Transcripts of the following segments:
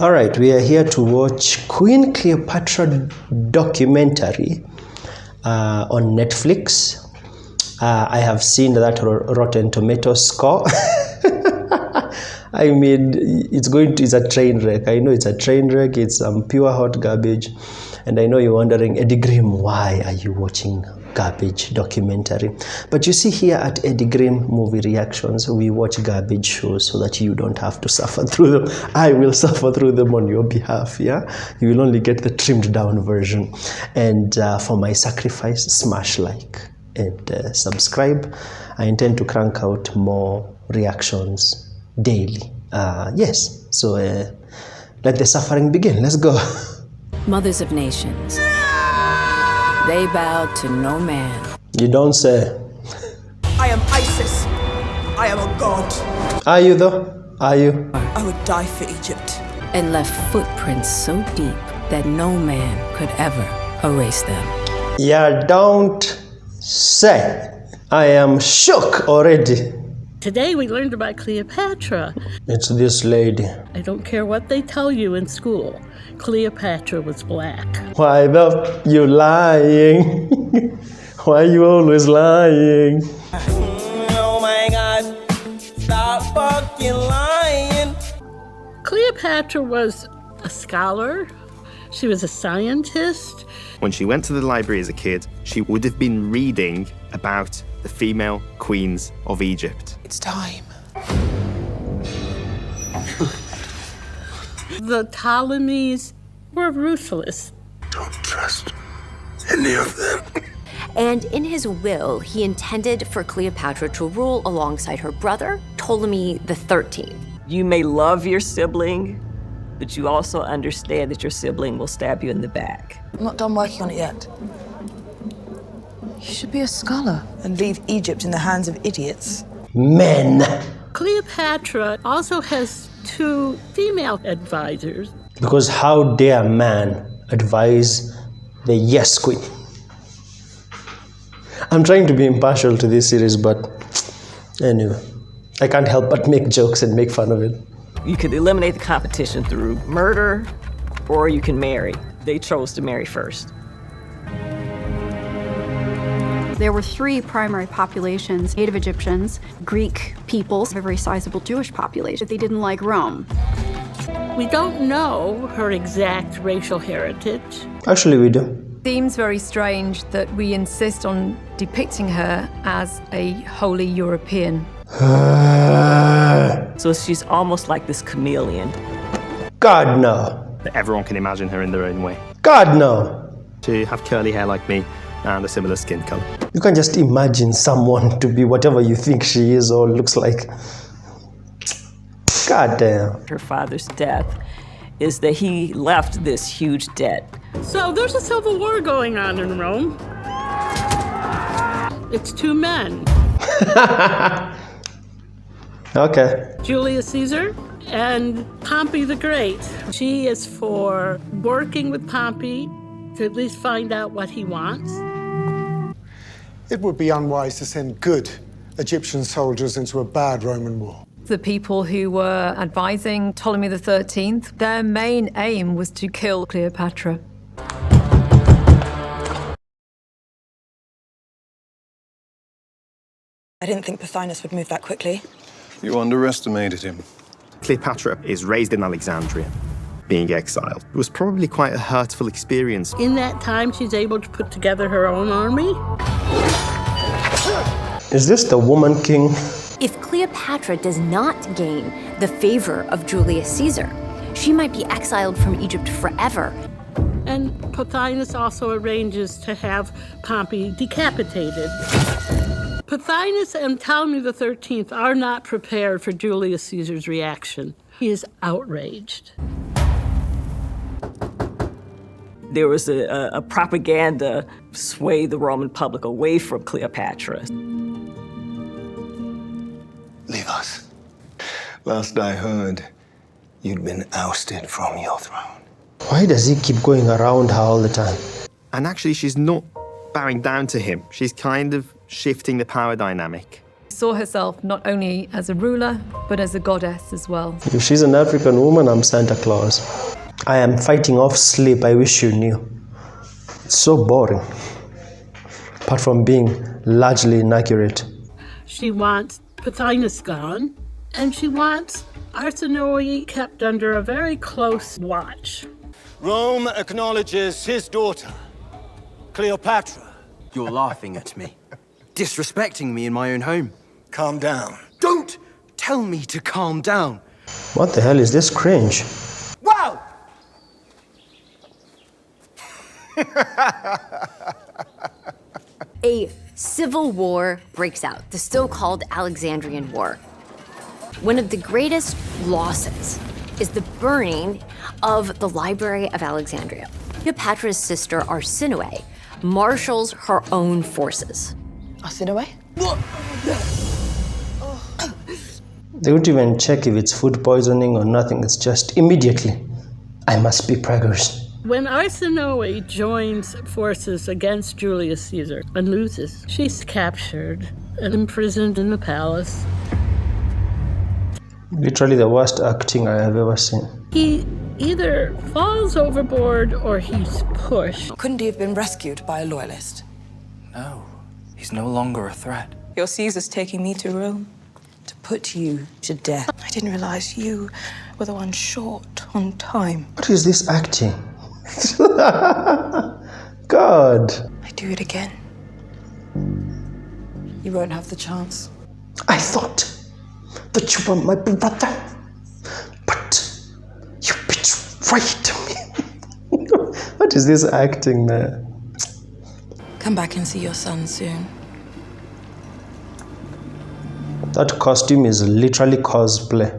All right, we are here to watch Queen Cleopatra documentary on Netflix. I have seen that Rotten Tomatoes score. I mean, it's a train wreck. I know it's a train wreck. It's pure hot garbage. And I know you're wondering, Eddie Grimm, why are you watching garbage documentary? But you see, here at Eddie Grimm Movie Reactions, we watch garbage shows so that you don't have to suffer through them. I will suffer through them on your behalf, yeah? You will only get the trimmed down version. And for my sacrifice, smash like and subscribe. I intend to crank out more reactions daily. Yes, so let the suffering begin. Let's go. Mothers of nations, they bowed to no man. You don't say. I am Isis. I am a god. Are you though? Are you? I would die for Egypt. And left footprints so deep that no man could ever erase them. Yeah, don't say. I am shook already. Today we learned about Cleopatra. It's this lady. I don't care what they tell you in school. Cleopatra was black. Why the you lying? Why you always lying? Oh my God. Stop fucking lying. Cleopatra was a scholar. She was a scientist. When she went to the library as a kid, she would have been reading about the female queens of Egypt. It's time. The Ptolemies were ruthless. Don't trust any of them. And in his will, he intended for Cleopatra to rule alongside her brother, Ptolemy the 13th. You may love your sibling, but you also understand that your sibling will stab you in the back. I'm not done working on it yet. You should be a scholar. And leave Egypt in the hands of idiots. Men. Cleopatra also has 2 female advisors. Because how dare man advise the yes queen? I'm trying to be impartial to this series, but anyway, I can't help but make jokes and make fun of it. You could eliminate the competition through murder, or you can marry. They chose to marry first. There were 3 primary populations: native Egyptians, Greek peoples, a very sizable Jewish population. They didn't like Rome. We don't know her exact racial heritage. Actually, we do. Seems very strange that we insist on depicting her as a wholly European. So she's almost like this chameleon. God, no. Everyone can imagine her in their own way. God, no. To have curly hair like me and a similar skin color. You can't just imagine someone to be whatever you think she is or looks like. God damn. Her father's death is that he left this huge debt. So there's a civil war going on in Rome. It's 2 men. Okay. Julius Caesar and Pompey the Great. She is for working with Pompey to at least find out what he wants. It would be unwise to send good Egyptian soldiers into a bad Roman war. The people who were advising Ptolemy the 13th, their main aim was to kill Cleopatra. I didn't think Pothinus would move that quickly. You underestimated him. Cleopatra is raised in Alexandria, being exiled. It was probably quite a hurtful experience. In that time, she's able to put together her own army. Is this the woman king? If Cleopatra does not gain the favor of Julius Caesar, she might be exiled from Egypt forever. And Pothinus also arranges to have Pompey decapitated. Pothinus and Ptolemy the 13th are not prepared for Julius Caesar's reaction. He is outraged. There was a propaganda sway the Roman public away from Cleopatra. Leave us. Last I heard, you'd been ousted from your throne. Why does he keep going around her all the time? And actually, she's not bowing down to him. She's kind of shifting the power dynamic. saw herself not only as a ruler, but as a goddess as well. If she's an African woman, I'm Santa Claus. I am fighting off sleep, I wish you knew. It's so boring, apart from being largely inaccurate. She wants Pothinus gone, and she wants Arsinoe kept under a very close watch. Rome acknowledges his daughter, Cleopatra. You're laughing at me. Disrespecting me in my own home. Calm down. Don't tell me to calm down. What the hell is this cringe? Wow! A civil war breaks out, the so-called Alexandrian War. One of the greatest losses is the burning of the Library of Alexandria. Cleopatra's sister Arsinoe marshals her own forces. Arsinoe? They won't even check if it's food poisoning or nothing. It's just immediately, I must be preggers. When Arsinoe joins forces against Julius Caesar and loses, she's captured and imprisoned in the palace. Literally the worst acting I have ever seen. He either falls overboard or he's pushed. Couldn't he have been rescued by a loyalist? No, he's no longer a threat. Your Caesar's taking me to Rome to put you to death. I didn't realize you were the one short on time. What is this acting? God. I do it again. You won't have the chance. I thought that you were my brother, but you betrayed me. What is this acting, man? Come back and see your son soon. That costume is literally cosplay.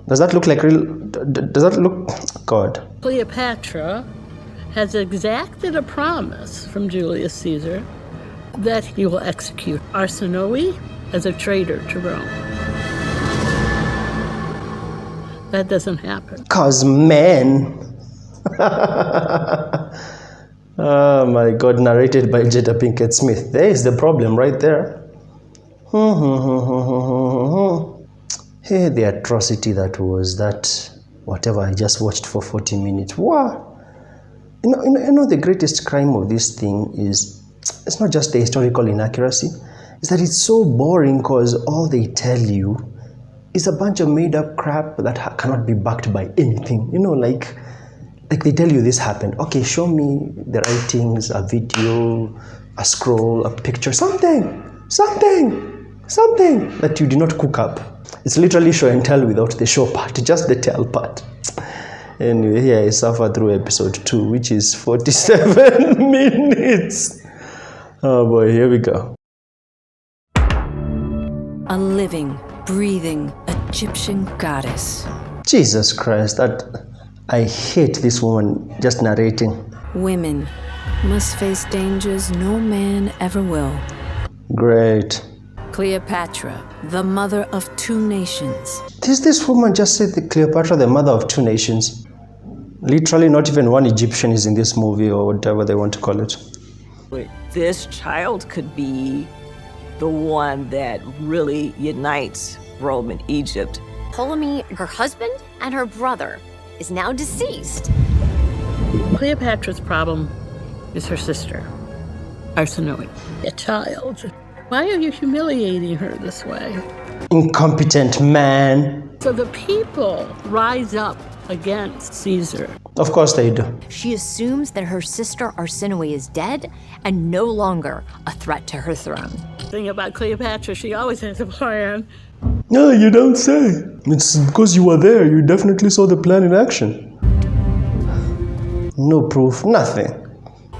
Does that look like real? Does that look? God. Cleopatra has exacted a promise from Julius Caesar that he will execute Arsinoe as a traitor to Rome. That doesn't happen. 'Cause men. Oh my God, narrated by Jada Pinkett Smith. There is the problem right there. Hey, the atrocity that was that, whatever I just watched for 40 minutes. Wow. You know the greatest crime of this thing is, it's not just the historical inaccuracy, it's that it's so boring because all they tell you is a bunch of made up crap that cannot be backed by anything. You know, like they tell you this happened. Okay, show me the writings, a video, a scroll, a picture, something that you did not cook up. It's literally show and tell without the show part, just the tell part. Anyway, here I suffer through episode 2, which is 47 minutes. Oh boy, here we go. A living, breathing Egyptian goddess. Jesus Christ, I hate this woman just narrating. Women must face dangers no man ever will. Great. Cleopatra, the mother of 2 nations. This woman just said the Cleopatra, the mother of 2 nations. Literally not even one Egyptian is in this movie or whatever they want to call it. Wait, this child could be the one that really unites Rome and Egypt. Ptolemy, her husband, and her brother is now deceased. Cleopatra's problem is her sister, Arsinoe, a child. Why are you humiliating her this way? Incompetent man. So the people rise up against Caesar. Of course they do. She assumes that her sister Arsinoe is dead and no longer a threat to her throne. The thing about Cleopatra, she always has a plan. No, you don't say. It's because you were there. You definitely saw the plan in action. No proof, nothing.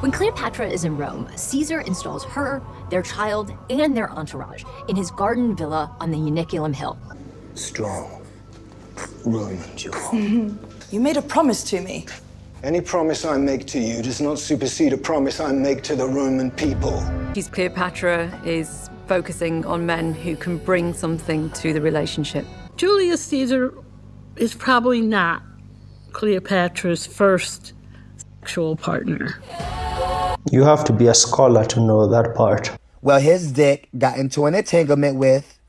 When Cleopatra is in Rome, Caesar installs her, their child, and their entourage in his garden villa on the Uniculum Hill. Strong Roman jewel. You made a promise to me. Any promise I make to you does not supersede a promise I make to the Roman people. Cleopatra is focusing on men who can bring something to the relationship. Julius Caesar is probably not Cleopatra's first sexual partner. You have to be a scholar to know that part. Well, his dick got into an entanglement with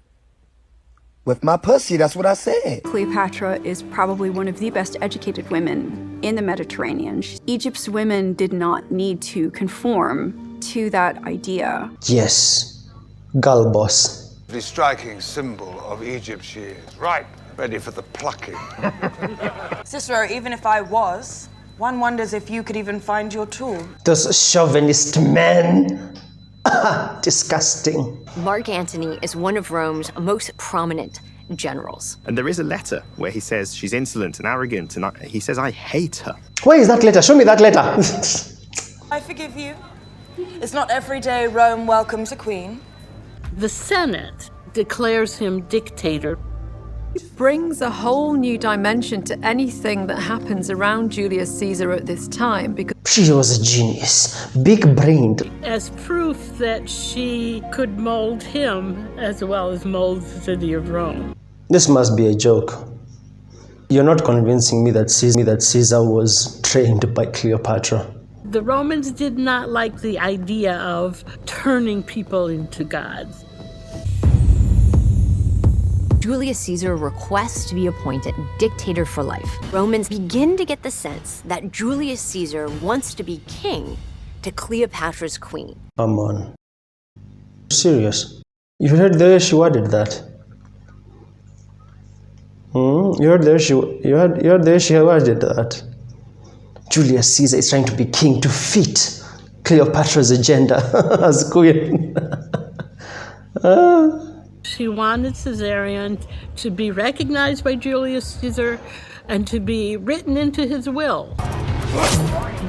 my pussy. That's what I said. Cleopatra is probably one of the best educated women in the Mediterranean. Egypt's women did not need to conform to that idea. Yes, girl boss. The striking symbol of Egypt she is. Ripe, ready for the plucking. Cicero, even if I was, one wonders if you could even find your tool. Those chauvinist men. Disgusting. Mark Antony is one of Rome's most prominent generals. And there is a letter where he says she's insolent and arrogant, and he says, I hate her. Where is that letter? Show me that letter. I forgive you. It's not every day Rome welcomes a queen. The Senate declares him dictator. It brings a whole new dimension to anything that happens around Julius Caesar at this time, because she was a genius, big-brained. As proof that she could mold him as well as mold the city of Rome. This must be a joke. You're not convincing me that Caesar was trained by Cleopatra. The Romans did not like the idea of turning people into gods. Julius Caesar requests to be appointed dictator for life. Romans begin to get the sense that Julius Caesar wants to be king to Cleopatra's queen. Come on. Serious? You heard the way she worded that? You heard the way she worded that? Julius Caesar is trying to be king to fit Cleopatra's agenda as queen. She wanted Caesarion to be recognized by Julius Caesar and to be written into his will.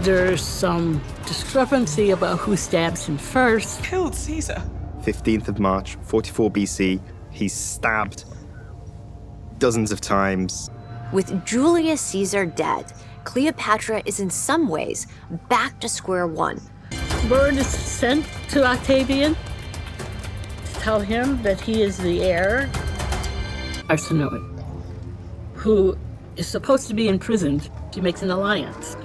There's some discrepancy about who stabs him first. Killed Caesar. 15th of March, 44 BC, he's stabbed dozens of times. With Julius Caesar dead, Cleopatra is in some ways back to square one. Word is sent to Octavian. Tell him that he is the heir, Arsinoe, who is supposed to be imprisoned. She makes an alliance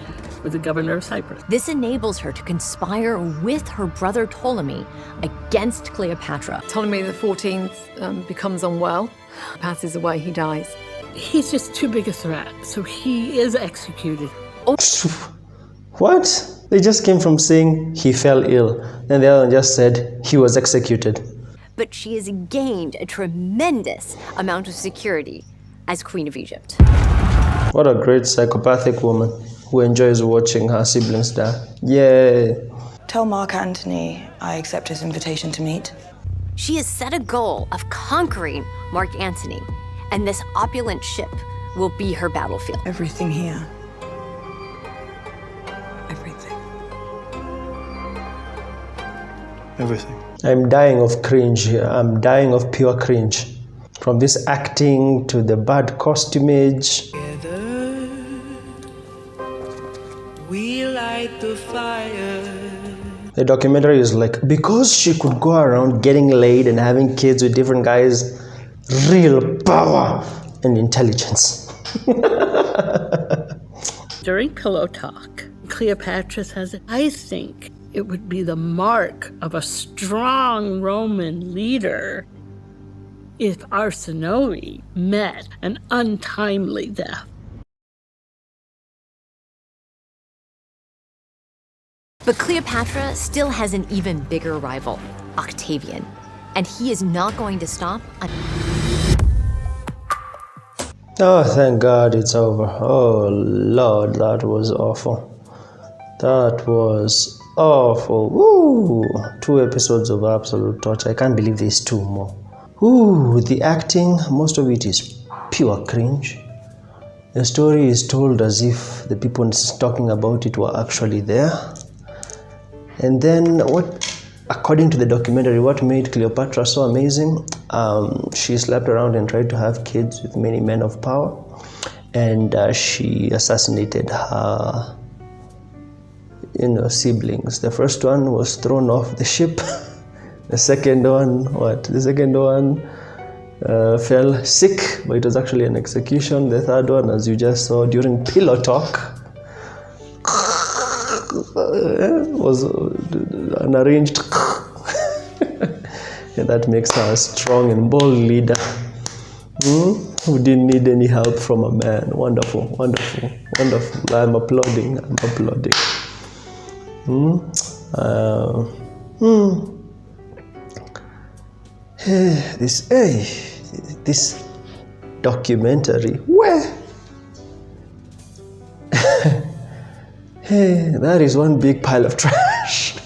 with the governor of Cyprus. This enables her to conspire with her brother Ptolemy against Cleopatra. Ptolemy the 14th becomes unwell, passes away, he dies. He's just too big a threat, so he is executed. What? They just came from saying he fell ill, and the other one just said he was executed. But she has gained a tremendous amount of security as Queen of Egypt. What a great psychopathic woman who enjoys watching her siblings die. Yay. Tell Mark Antony I accept his invitation to meet. She has set a goal of conquering Mark Antony, and this opulent ship will be her battlefield. Everything here. Everything. Everything. I'm dying of cringe here. I'm dying of pure cringe. From this acting to the bad costumage. Together, we light the fire. The documentary is like, because she could go around getting laid and having kids with different guys, real power and intelligence. During pillow talk, Cleopatra says, I think it would be the mark of a strong Roman leader if Arsinoe met an untimely death. But Cleopatra still has an even bigger rival, Octavian, and he is not going to stop Oh, thank God it's over. Oh, Lord, that was awful. That was awful. Woo! 2 episodes of absolute torture. I can't believe there's 2 more. Ooh, the acting, most of it is pure cringe. The story is told as if the people talking about it were actually there. And then according to the documentary, what made Cleopatra so amazing, she slept around and tried to have kids with many men of power. And she assassinated her siblings. The first one was thrown off the ship. The second one, fell sick, but it was actually an execution. The third one, as you just saw during pillow talk, was an arranged And that makes her a strong and bold leader. Who didn't need any help from a man. Wonderful, wonderful, wonderful. I'm applauding. This documentary. Where? Hey, that is one big pile of trash.